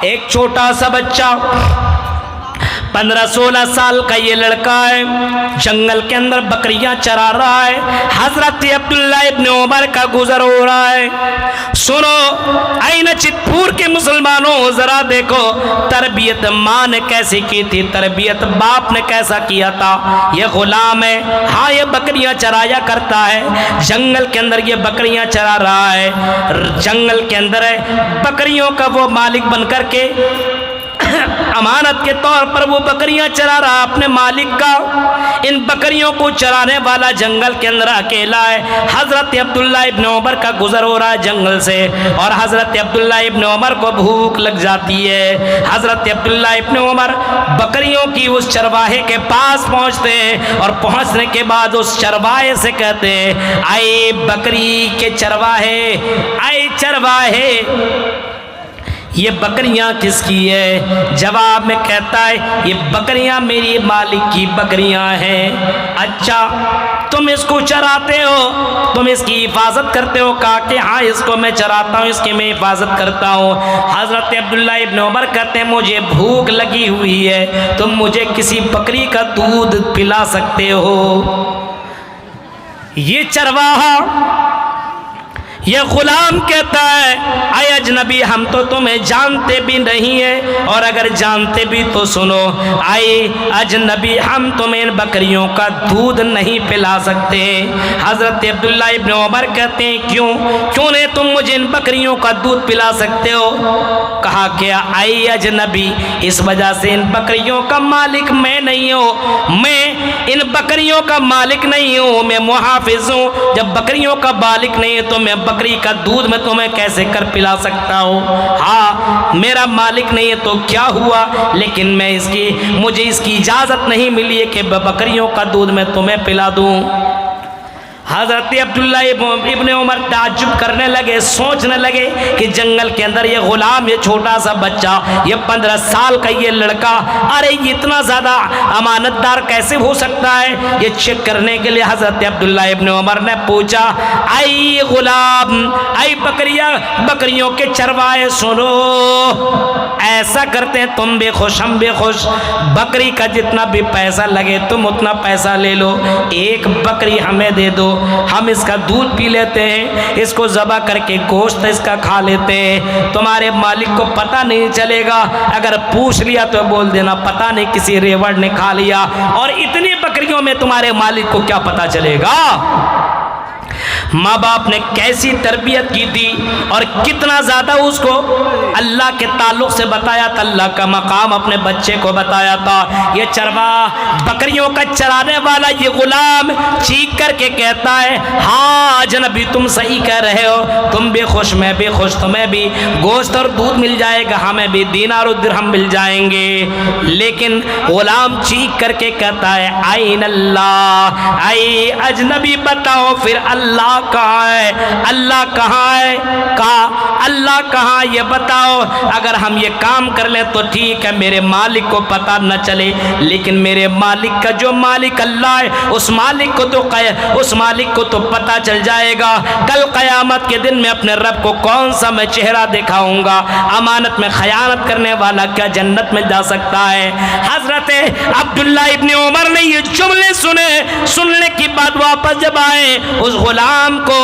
ایک چھوٹا سا بچہ 15-16 سال کا یہ لڑکا ہے، جنگل کے اندر بکریاں چرا رہا ہے۔ حضرت عبداللہ ابن عمر کا گزر ہو رہا ہے۔ سنو آئینہ چتپور کے مسلمانوں، ذرا دیکھو تربیت ماں نے کیسی کی تھی، تربیت باپ نے کیسا کیا تھا۔ یہ غلام ہے، ہاں یہ بکریاں چرایا کرتا ہے، جنگل کے اندر یہ بکریاں چرا رہا ہے، جنگل کے اندر ہے، بکریوں کا وہ مالک بن کر کے امانت کے طور پر وہ بکریاں چرا رہا اپنے مالک کا۔ ان بکریوں کو چرانے والا جنگل کے اندر اکیلا ہے۔ حضرت عبداللہ ابن عمر کا گزر ہو رہا ہے جنگل سے، اور حضرت عبداللہ ابن عمر کو بھوک لگ جاتی ہے۔ حضرت عبداللہ ابن عمر بکریوں کی اس چرواہے کے پاس پہنچتے ہیں، اور پہنچنے کے بعد اس چرواہے سے کہتے ہیں، اے بکری کے چرواہے، اے چرواہے، یہ بکریاں کس کی ہے؟ جواب میں کہتا ہے یہ بکریاں میری مالک کی بکریاں ہیں۔ اچھا تم اس کو چراتے ہو، تم اس کی حفاظت کرتے ہو؟ کہا کہ ہاں اس کو میں چراتا ہوں، اس کی میں حفاظت کرتا ہوں۔ حضرت عبداللہ ابن عمر کہتے ہیں مجھے بھوک لگی ہوئی ہے، تم مجھے کسی بکری کا دودھ پلا سکتے ہو؟ یہ چرواہا، یہ غلام کہتا ہے اے اجنبی ہم تو تمہیں جانتے بھی نہیں ہیں، اور اگر جانتے بھی تو سنو، اے اجنبی ہم تمہیں ان بکریوں کا دودھ نہیں پلا سکتے۔ حضرت عبداللہ ابن عمر کہتے ہیں کیوں نہیں تم مجھے ان بکریوں کا دودھ پلا سکتے ہو؟ کہا کہ اے اجنبی اس وجہ سے ان بکریوں کا مالک میں نہیں ہوں، میں ان بکریوں کا مالک نہیں ہوں، میں محافظ ہوں۔ جب بکریوں کا مالک نہیں ہے تو میں بکری کا دودھ میں تمہیں کیسے کر پلا سکتا ہوں؟ ہاں میرا مالک نہیں ہے تو کیا ہوا، لیکن مجھے اس کی اجازت نہیں ملی ہے کہ بکریوں کا دودھ میں تمہیں پلا دوں۔ حضرت عبداللہ ابن عمر تعجب کرنے لگے، سوچنے لگے کہ جنگل کے اندر یہ غلام، یہ چھوٹا سا بچہ، یہ 15 سال کا یہ لڑکا، ارے یہ اتنا زیادہ امانت دار کیسے ہو سکتا ہے؟ یہ چیک کرنے کے لیے حضرت عبداللہ ابن عمر نے پوچھا اے غلام، اے بکریوں کے چروائے سنو، ایسا کرتے ہیں تم بھی خوش ہم بھی خوش، بکری کا جتنا بھی پیسہ لگے تم اتنا پیسہ لے لو، ایک بکری ہمیں دے دو، ہم اس کا دودھ پی لیتے ہیں، اس کو ذبح کر کے گوشت اس کا کھا لیتے ہیں، تمہارے مالک کو پتہ نہیں چلے گا، اگر پوچھ لیا تو بول دینا پتہ نہیں کسی ریوڑ نے کھا لیا، اور اتنی بکریوں میں تمہارے مالک کو کیا پتہ چلے گا؟ ماں باپ نے کیسی تربیت کی تھی اور کتنا زیادہ اس کو اللہ کے تعلق سے بتایا تھا، اللہ کا مقام اپنے بچے کو بتایا تھا۔ یہ چرواہ بکریوں کا چرانے والا یہ غلام چیخ کر کے کہتا ہے ہاں اجنبی تم صحیح کہہ رہے ہو، تم بھی خوش میں بھی خوش، تمہیں بھی گوشت اور دودھ مل جائے گا، ہمیں بھی دینار و درہم مل جائیں گے۔ لیکن غلام چیخ کر کے کہتا ہے آئین اللہ، اے اجنبی بتاؤ پھر اللہ کہاں ہے؟ اللہ کہاں ہے؟ کہا اللہ کہاں یہ بتاؤ، اگر ہم یہ کام کر لیں تو ٹھیک ہے، میرے مالک کو پتہ نہ چلے، لیکن میرے مالک کا جو مالک اللہ ہے اس مالک کو تو پتہ چل جائے گا، کل قیامت کے دن میں اپنے رب کو کون سا میں چہرہ دکھاؤں گا؟ امانت میں خیانت کرنے والا کیا جنت میں جا سکتا ہے؟ حضرت عبداللہ ابن عمر نے یہ جملے سننے کی بعد واپس جب آئے، اس غلام کو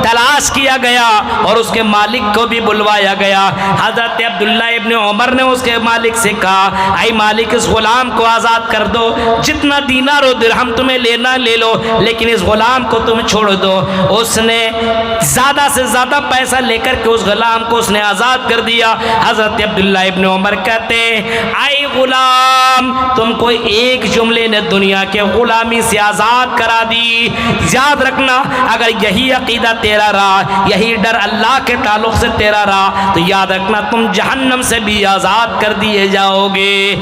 تلاش کیا گیا اور اس کے مالک کو بھی بلوایا گیا۔ حضرت عبداللہ ابن عمر نے اس کے مالک سے کہا اے مالک اس غلام کو آزاد کر دو، جتنا دینار و درہم تمہیں لینا لے لو، لیکن اس غلام کو تم چھوڑ دو۔ اس نے زیادہ سے زیادہ پیسہ لے کر کے اس غلام کو اس نے آزاد کر دیا۔ حضرت عبداللہ ابن عمر کہتے اے غلام تم کو ایک جملے نے دنیا کے غلامی سے آزاد کرا دی، یاد رکھنا اگر یہی عقیدہ تیرا رہا، یہی ڈر اللہ کے تعلق سے تیرا رہا تو یاد رکھنا تم جہنم سے بھی آزاد کر دیے جاؤ گے۔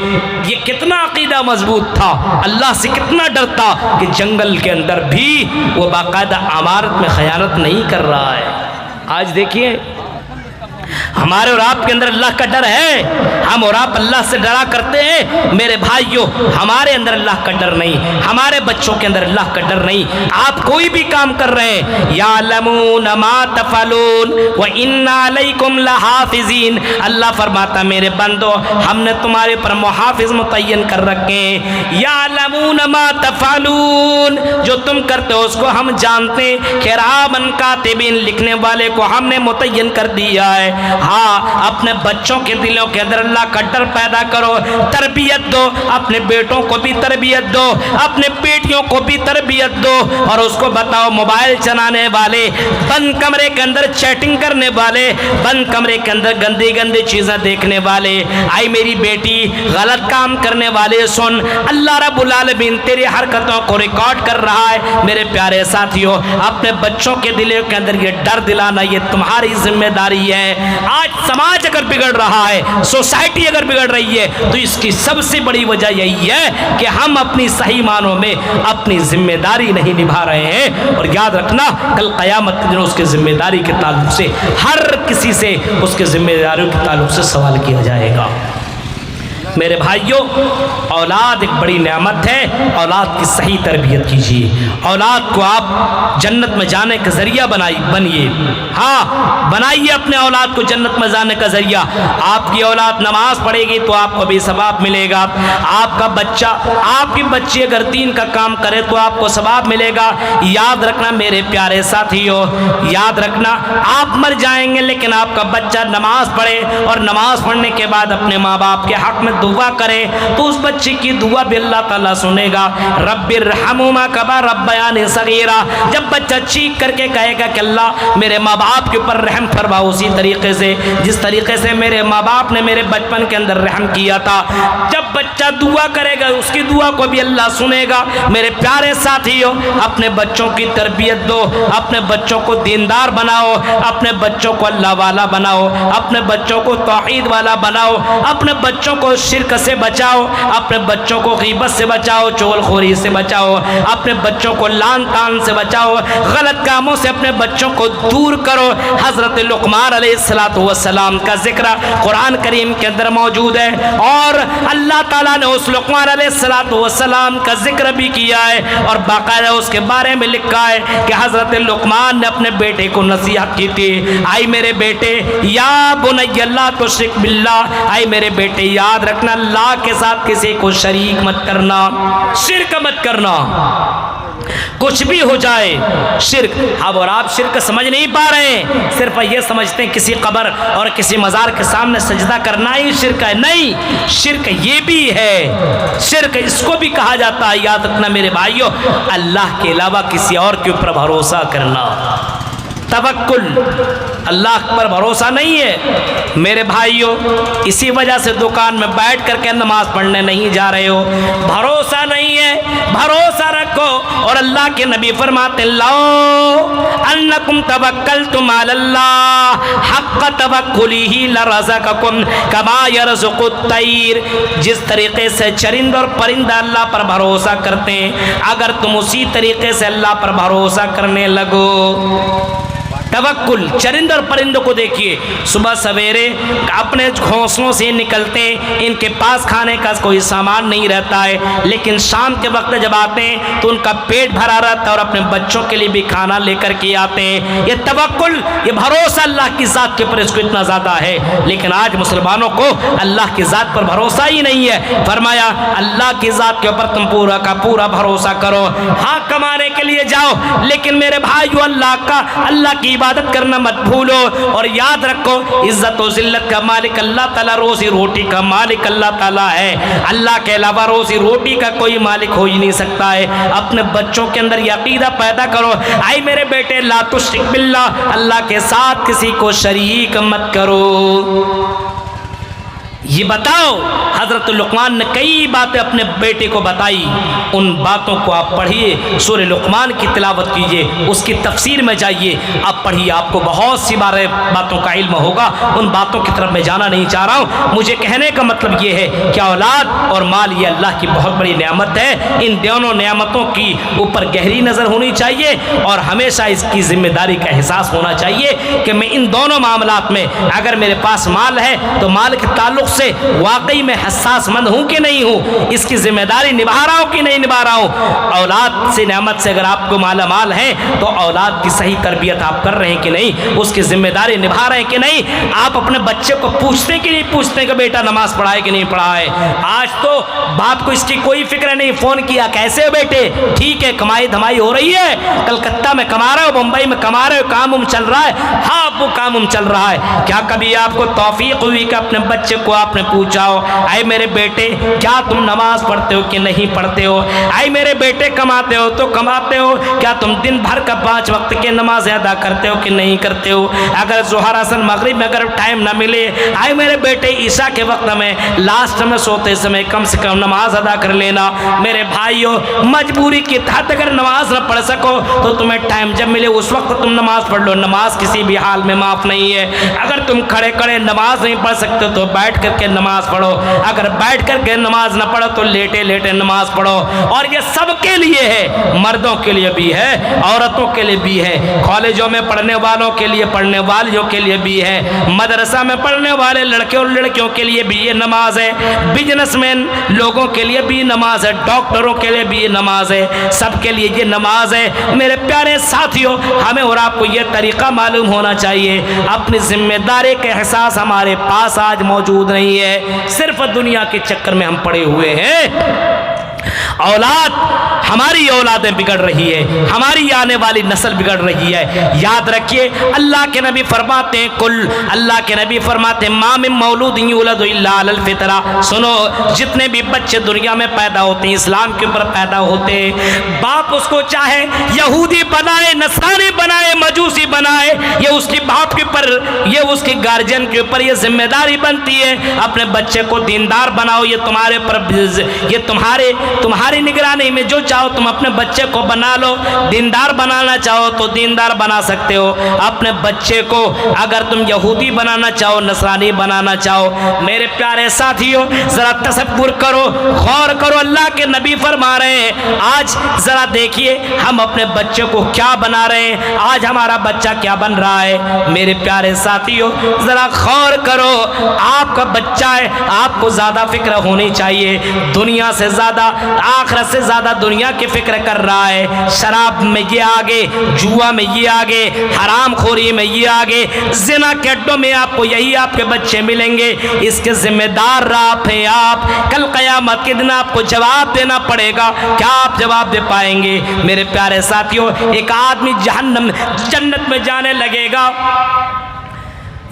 یہ کتنا عقیدہ مضبوط تھا، اللہ سے کتنا ڈرتا کہ جنگل کے اندر بھی وہ باقاعدہ امانت میں خیانت نہیں کر رہا ہے۔ آج دیکھیے ہمارے اور آپ کے اندر اللہ کا ڈر ہے؟ ہم اور آپ اللہ سے ڈرا کرتے ہیں؟ میرے بھائیوں، ہمارے اندر اللہ کا ڈر نہیں، ہمارے بچوں کے اندر اللہ کا ڈر نہیں۔ آپ کوئی بھی کام کر رہے ہیں، یعلمون ما تفعلون وَإِنَّ عَلَيْكُمْ لَحَافِظِينَ، اللہ فرماتا میرے بندو ہم نے تمہارے پر محافظ متعین کر رکھے ہیں۔ یعلمون ما تفعلون، جو تم کرتے ہو اس کو ہم جانتے ہیں۔ کِرَامًا کاتبین، لکھنے والے کو ہم نے متعین کر دیا ہے۔ ہاں، اپنے بچوں کے دلوں کے اندر اللہ کا ڈر پیدا کرو، تربیت دو، اپنے بیٹوں کو بھی تربیت دو، اپنے بیٹیوں کو بھی تربیت دو، اور اس کو بتاؤ موبائل چلانے والے، بند کمرے کے اندر چیٹنگ کرنے والے، بند کمرے کے اندر گندی گندی چیزیں دیکھنے والے، آئی میری بیٹی غلط کام کرنے والے سن، اللہ رب العالمین تیری حرکتوں کو ریکارڈ کر رہا ہے۔ میرے پیارے ساتھیوں، اپنے بچوں کے دلوں کے اندر یہ ڈر دلانا یہ تمہاری ذمہ داری ہے۔ آج سماج اگر بگڑ رہا ہے، سوسائٹی اگر بگڑ رہی ہے، تو اس کی سب سے بڑی وجہ یہی ہے کہ ہم اپنی صحیح معنوں میں اپنی ذمہ داری نہیں نبھا رہے ہیں۔ اور یاد رکھنا کل قیامت کے دن اس کے ذمہ داری کے تعلق سے ہر کسی سے اس کے ذمہ داریوں کے تعلق سے سوال کیا جائے گا۔ میرے بھائیوں، اولاد ایک بڑی نعمت ہے، اولاد کی صحیح تربیت کیجیے، اولاد کو آپ جنت میں جانے کا ذریعہ بنائیے، ہاں بنائیے اپنے اولاد کو جنت میں جانے کا ذریعہ۔ آپ کی اولاد نماز پڑھے گی تو آپ کو بھی ثواب ملے گا، آپ کا بچہ، آپ کی بچی اگر دین کا کام کرے تو آپ کو ثواب ملے گا۔ یاد رکھنا میرے پیارے ساتھیوں، یاد رکھنا آپ مر جائیں گے لیکن آپ کا بچہ نماز پڑھے اور نماز پڑھنے کے بعد اپنے ماں باپ کے حق میں دعا کرے تو اس بچے کی دعا بھی اللہ تعالیٰ سنے گا۔ رب ارحمہما کما ربیانی صغیرا، جب بچہ چیخ کر کے کہے گا کہ اللہ میرے ماں باپ کے اوپر رحم فرما اسی طریقے سے جس طریقے سے میرے ماں باپ نے میرے بچپن کے اندر رحم کیا تھا، جب بچہ دعا کرے گا اس کی دعا کو بھی اللہ سنے گا۔ میرے پیارے ساتھیوں، اپنے بچوں کی تربیت دو، اپنے بچوں کو دیندار بناؤ، اپنے بچوں کو اللہ والا بناؤ، اپنے بچوں کو توحید والا بناؤ، اپنے بچوں کو شرک سے بچاؤ، اپنے بچوں کو غیبت سے بچاؤ، چغل خوری سے بچاؤ، اپنے بچوں کو لعن طعن سے بچاؤ، غلط کاموں سے اپنے بچوں کو دور کرو۔ حضرت لقمان علیہ السلام کا ذکر قرآن کریم کے اندر موجود ہے، اور اللہ تعالیٰ نے اس لقمان علیہ السلام کا ذکر بھی کیا ہے، اور باقاعدہ اس کے بارے میں لکھا ہے کہ حضرت لقمان نے اپنے بیٹے کو نصیحت کی تھی، آئی میرے بیٹے یا بنی لا تشرک باللہ، آئی میرے بیٹے یاد رکھنا اللہ کے ساتھ کسی کو شریک مت کرنا، شرک مت کرنا، کچھ بھی ہو جائے شرک۔ اب اور آپ شرک سمجھ نہیں پا رہے ہیں، صرف یہ سمجھتے ہیں کسی قبر اور کسی مزار کے سامنے سجدہ کرنا ہی شرک ہے، نہیں، شرک یہ بھی ہے، شرک اس کو بھی کہا جاتا ہے۔ یاد رکھنا میرے بھائیوں، اللہ کے علاوہ کسی اور کے اوپر بھروسہ کرنا، توکل، اللہ پر بھروسہ نہیں ہے۔ میرے بھائیوں، اسی وجہ سے دکان میں بیٹھ کر کے نماز پڑھنے نہیں جا رہے ہو، بھروسہ نہیں ہے، بھروسہ رکھو۔ اور اللہ کے نبی فرماتے لو انکم توکلتم علی اللہ حق توکلہ لرزقکم کما یرزق الطیر، جس طریقے سے چرند اور پرندہ اللہ پر بھروسہ کرتے ہیں، اگر تم اسی طریقے سے اللہ پر بھروسہ کرنے لگو، توکل، چرند اور پرندوں کو دیکھیے، صبح سویرے اپنے گھونسلوں سے نکلتے ہیں، ان کے پاس کھانے کا کوئی سامان نہیں رہتا ہے، لیکن شام کے وقت جب آتے ہیں تو ان کا پیٹ بھرا رہتا ہے اور اپنے بچوں کے لیے بھی کھانا لے کر کے آتے ہیں۔ یہ توکل، یہ بھروسہ اللہ کی ذات کے اوپر اس کو اتنا زیادہ ہے، لیکن آج مسلمانوں کو اللہ کی ذات پر بھروسہ ہی نہیں ہے۔ فرمایا اللہ کی ذات کے اوپر تم پورا کا پورا بھروسہ کرو، ہاں کمانے کے لیے جاؤ، لیکن میرے بھائیو اللہ کی عبادت کرنا مت بھولو، اور یاد رکھو عزت و ذلت کا مالک اللہ تعالیٰ، روزی روٹی کا مالک اللہ تعالیٰ ہے، اللہ کے علاوہ روزی روٹی کا کوئی مالک ہو ہی نہیں سکتا ہے۔ اپنے بچوں کے اندر یہ عقیدہ پیدا کرو، آئی میرے بیٹے لا تشرک باللہ، اللہ کے ساتھ کسی کو شریک مت کرو۔ یہ بتاؤ حضرت لقمان نے کئی باتیں اپنے بیٹے کو بتائی، ان باتوں کو آپ پڑھیے، سورہ لقمان کی تلاوت کیجئے، اس کی تفسیر میں جائیے، آپ پڑھیے، آپ کو بہت سی باتوں کا علم ہوگا۔ ان باتوں کی طرف میں جانا نہیں چاہ رہا ہوں، مجھے کہنے کا مطلب یہ ہے کہ اولاد اور مال یہ اللہ کی بہت بڑی نعمت ہے، ان دونوں نعمتوں کی اوپر گہری نظر ہونی چاہیے اور ہمیشہ اس کی ذمہ داری کا احساس ہونا چاہیے کہ میں ان دونوں معاملات میں، اگر میرے پاس مال ہے تو مال کے تعلق سے واقعی میں حساس مند ہوں کہ نہیں ہوں، اس کی ذمہ داری نبھا رہا ہوں کہ نہیں نبھا رہا ہوں۔ اولاد سے نعمت سے اگر آپ کو مالا مال ہے تو اولاد کی صحیح تربیت آپ کر رہے ہیں کہ نہیں، اس کی ذمہ داری نبھا رہے ہیں کہ نہیں۔ آپ اپنے بچے کو پوچھتے کہ نہیں پوچھتے کہ بیٹا نماز پڑھائے کہ نہیں پڑھائے؟ آج تو باپ کو اس کی کوئی فکر نہیں، فون کیا کیسے ہو بیٹے، ٹھیک ہے، کمائی دھمائی ہو رہی ہے، کلکتہ میں کما رہے ہو، ممبئی میں کما رہے ہو، کام چل رہا ہے؟ ہاں وہ کام چل رہا ہے۔ کیا کبھی آپ کو توفیق ہوئی کہ اپنے بچے کو آپ نے پوچھا ہو، اے میرے بیٹے کیا تم نماز پڑھتے ہو کہ نہیں پڑھتے ہو؟ اے میرے بیٹے کماتے ہو تو کماتے ہو، کیا تم دن بھر کا 5 وقت کے نماز ادا کرتے ہو کہ نہیں کرتے ہو؟ اگر ظہر اثر مغرب میں اگر ٹائم نہ ملے، اے میرے بیٹے عشاء کے وقت میں لاسٹ میں سوتے سمے کم سے کم نماز ادا کر لینا۔ میرے بھائیو، مجبوری کے تحت اگر نماز نہ پڑھ سکو تو تمہیں ٹائم جب ملے اس وقت تم نماز پڑھ لو، نماز کسی بھی حال میں معاف نہیں ہے۔ اگر تم کھڑے کھڑے نماز نہیں پڑھ سکتے تو بیٹھ کر کے نماز پڑھو، اگر بیٹھ کر کے نماز نہ پڑھو تو لیٹے لیٹے نماز پڑھو۔ اور یہ سب کے لیے ہے، مردوں کے لیے بھی ہے، عورتوں کے لیے بھی ہے، کالجوں میں پڑھنے والوں کے لیے، پڑھنے والیوں کے لیے بھی ہے، مدرسہ میں پڑھنے والے لڑکے اور لڑکیوں کے لیے بھی یہ نماز ہے، بزنس مین لوگوں کے لیے بھی نماز ہے، ڈاکٹروں کے لیے بھی یہ نماز ہے، سب کے لیے یہ نماز ہے۔ میرے پیارے ساتھیوں، ہمیں اور آپ کو یہ طریقہ معلوم ہونا چاہیے، اپنی ذمہ داری کا احساس ہمارے پاس آج موجود نہیں ہے، صرف دنیا کے چکر میں ہم پڑے ہوئے ہیں۔ اولاد، ہماری اولادیں بگڑ رہی ہے، ہماری آنے والی نسل بگڑ رہی ہے۔ یاد رکھیے، اللہ کے نبی فرماتے ہیں اللہ کے نبی فرماتے ہیں ما من مولود یولد الا علی الفطرہ۔ سنو، جتنے بھی بچے دنیا میں پیدا ہوتے ہیں اسلام کے اوپر پیدا ہوتے ہیں، باپ اس کو چاہے یہودی بنائے، نصرانی بنائے، مجوسی بنائے، یہ اس کی باپ کے اوپر، یہ اس کے گارجین کے اوپر یہ ذمہ داری بنتی ہے، اپنے بچے کو دیندار بناؤ۔ یہ تمہارے اوپر، یہ تمہاری نگرانی میں جو چاہو تم اپنے بچے کو بنا لو، دیندار بنانا چاہو تو دیندار بنا سکتے ہو اپنے بچے کو، اگر تم یہودی بنانا چاہو، نصرانی بنانا چاہو۔ میرے پیارے ساتھیوں، ذرا تصور کرو، غور کرو، اللہ کے نبی فرما رہے ہیں آج ذرا دیکھیے ہم اپنے بچے کو کیا بنا رہے ہیں، آج ہمارا بچہ کیا بن رہا ہے۔ میرے پیارے ساتھیوں، ذرا غور کرو، آپ کا بچہ ہے، آپ کو زیادہ فکر ہونی چاہیے، دنیا سے زیادہ، آخرت سے زیادہ دنیا کی فکر کر رہا ہے۔ شراب میں یہ آگے، جوا میں یہ آگے، حرام خوری میں یہ آگے، زنا کے اڈوں میں آپ کو یہی آپ کے بچے ملیں گے۔ اس کے ذمہ دار آپ ہیں آپ، کل قیامت کے دن آپ کو جواب دینا پڑے گا، کیا آپ جواب دے پائیں گے؟ میرے پیارے ساتھیوں، ایک آدمی جنت میں جانے لگے گا،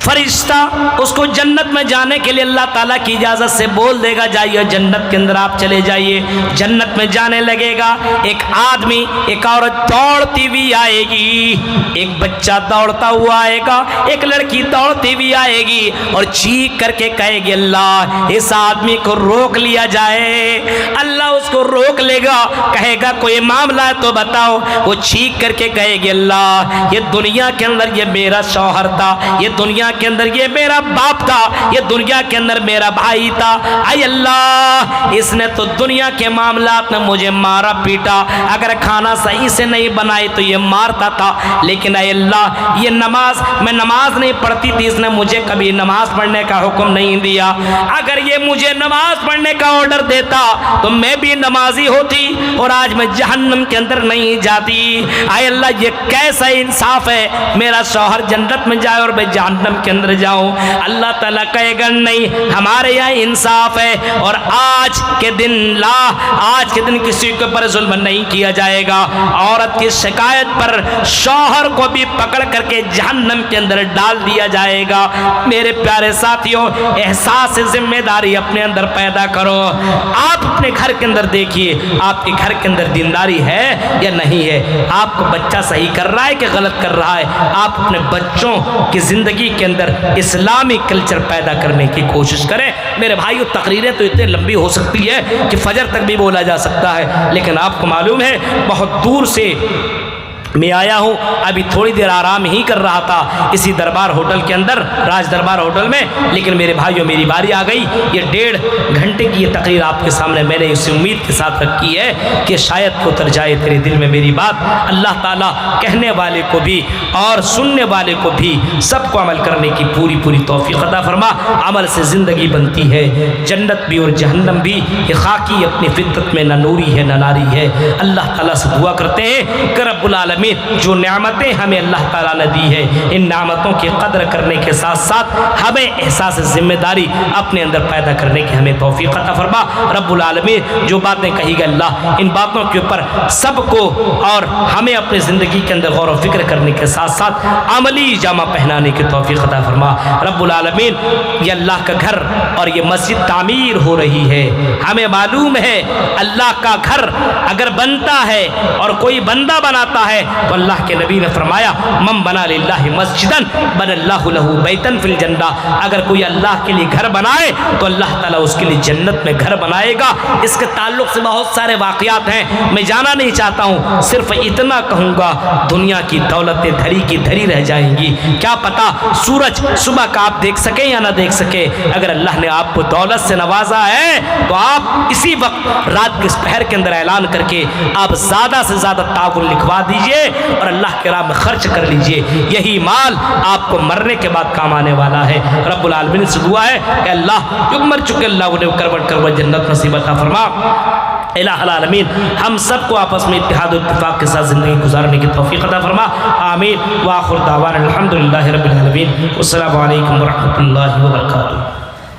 فرشتہ اس کو جنت میں جانے کے لیے اللہ تعالیٰ کی اجازت سے بول دے گا جائیے جنت کے اندر آپ چلے جائیے۔ جنت میں جانے لگے گا، ایک آدمی، ایک عورت دوڑتی ہوئی آئے گی، ایک بچہ دوڑتا ہوا آئے گا، ایک لڑکی دوڑتی ہوئی آئے گی اور چیخ کر کے کہے گی اللہ اس آدمی کو روک لیا جائے۔ اللہ اس کو روک لے گا، کہے گا کوئی معاملہ ہے تو بتاؤ۔ وہ چیخ کر کے کہے گی اللہ یہ دنیا کے اندر یہ میرا شوہر تھا، یہ دنیا کے اندر یہ میرا باپ تھا، یہ دنیا کے اندر میرا بھائی تھا، اے اللہ اس نے تو دنیا کے معاملات میں مجھے مارا پیٹا، اگر کھانا صحیح سے نہیں بنائی تو یہ مارتا تھا، لیکن اے اللہ یہ نماز، میں نماز نہیں پڑھتی تھی، اس نے مجھے کبھی نماز پڑھنے کا حکم نہیں دیا، اگر یہ مجھے نماز پڑھنے کا آرڈر دیتا تو میں بھی نمازی ہوتی اور آج میں جہنم کے اندر نہیں جاتی۔ اے اللہ یہ کیسا انصاف ہے، میرا شوہر جنت میں جائے اور میں جہنم کے اندر جاؤں۔ اللہ تعالیٰ کہے گا نہیں، ہمارے یہاں انصاف ہے، اور آج کے دن کسی کے اوپر ظلم نہیں کیا جائے گا۔ عورت کی شکایت پر شوہر کو بھی پکڑ کر کے جہنم کے اندر ڈال دیا جائے گا۔ میرے پیارے ساتھیوں، احساس ذمہ داری اپنے اندر پیدا کرو۔ آپ اپنے گھر کے اندر دیکھیے، آپ کے گھر کے اندر دینداری ہے یا نہیں ہے، آپ کو بچہ صحیح کر رہا ہے کہ غلط کر رہا ہے۔ آپ اپنے بچوں کی زندگی کے اندر اسلامی کلچر پیدا کرنے کی کوشش کریں۔ میرے بھائیو، تقریریں تو اتنی لمبی ہو سکتی ہے کہ فجر تک بھی بولا جا سکتا ہے، لیکن آپ کو معلوم ہے بہت دور سے میں آیا ہوں، ابھی تھوڑی دیر آرام ہی کر رہا تھا اسی دربار ہوٹل کے اندر، راج دربار ہوٹل میں، لیکن میرے بھائیوں میری باری آ گئی۔ یہ 1.5 گھنٹے کی یہ تقریر آپ کے سامنے میں نے اس امید کے ساتھ رکھی ہے کہ شاید اتر جائے تیرے دل میں میری بات۔ اللہ تعالیٰ کہنے والے کو بھی اور سننے والے کو بھی سب کو عمل کرنے کی پوری توفیق عطا فرما۔ عمل سے زندگی بنتی ہے، جنت بھی اور جہنم بھی۔ یہ خاکی اپنی فطرت میں نہ نوری ہے نہ ناری ہے۔ اللہ تعالیٰ سے دعا کرتے ہیں کہ رب العالمین جو نعمتیں ہمیں اللہ تعالیٰ نے دی ہے، ان نعمتوں کی قدر کرنے کے ساتھ ساتھ ہمیں احساس ذمہ داری اپنے اندر پیدا کرنے کی ہمیں توفیق عطا فرما۔ رب العالمین جو باتیں کہی گئی اللہ، ان باتوں کے اوپر سب کو اور ہمیں اپنی زندگی کے اندر غور و فکر کرنے کے ساتھ ساتھ عملی جامہ پہنانے کی توفیق عطا فرما۔ رب العالمین یہ اللہ کا گھر اور یہ مسجد تعمیر ہو رہی ہے، ہمیں معلوم ہے اللہ کا گھر اگر بنتا ہے اور کوئی بندہ بناتا ہے تو اللہ کے نبی نے فرمایا من بنا للہ مسجدن بن اللہ لہ بیتن فی الجنہ، اگر کوئی اللہ کے لیے گھر بنائے تو اللہ تعالیٰ اس کے لیے جنت میں گھر بنائے گا۔ اس کے تعلق سے بہت سارے واقعات ہیں، میں جانا نہیں چاہتا ہوں، صرف اتنا کہوں گا دنیا کی دولتیں دھری کی دھری رہ جائیں گی، کیا پتا سورج صبح کا آپ دیکھ سکیں یا نہ دیکھ سکیں۔ اگر اللہ نے آپ کو دولت سے نوازا ہے تو آپ اسی وقت رات کے پہر کے اندر اعلان کر کے آپ زیادہ سے زیادہ تعاون لکھوا دیجئے اور اللہ کے راہ میں خرچ کر لیجئے، یہی مال آپ کو مرنے کے بعد کام آنے والا ہے۔ رب العالمین سے دعا ہے کہ اللہ جو مر چکے اللہ انہیں کروٹ جنت نصیب عطا فرما۔ الہ العالمین ہم سب کو آپس میں اتحاد و اتفاق کے ساتھ زندگی گزارنے کی توفیق عطا فرما، آمین۔ وآخر دعوانا الحمدللہ رب العالمین، والسلام علیکم ورحمۃ اللہ وبرکاتہ۔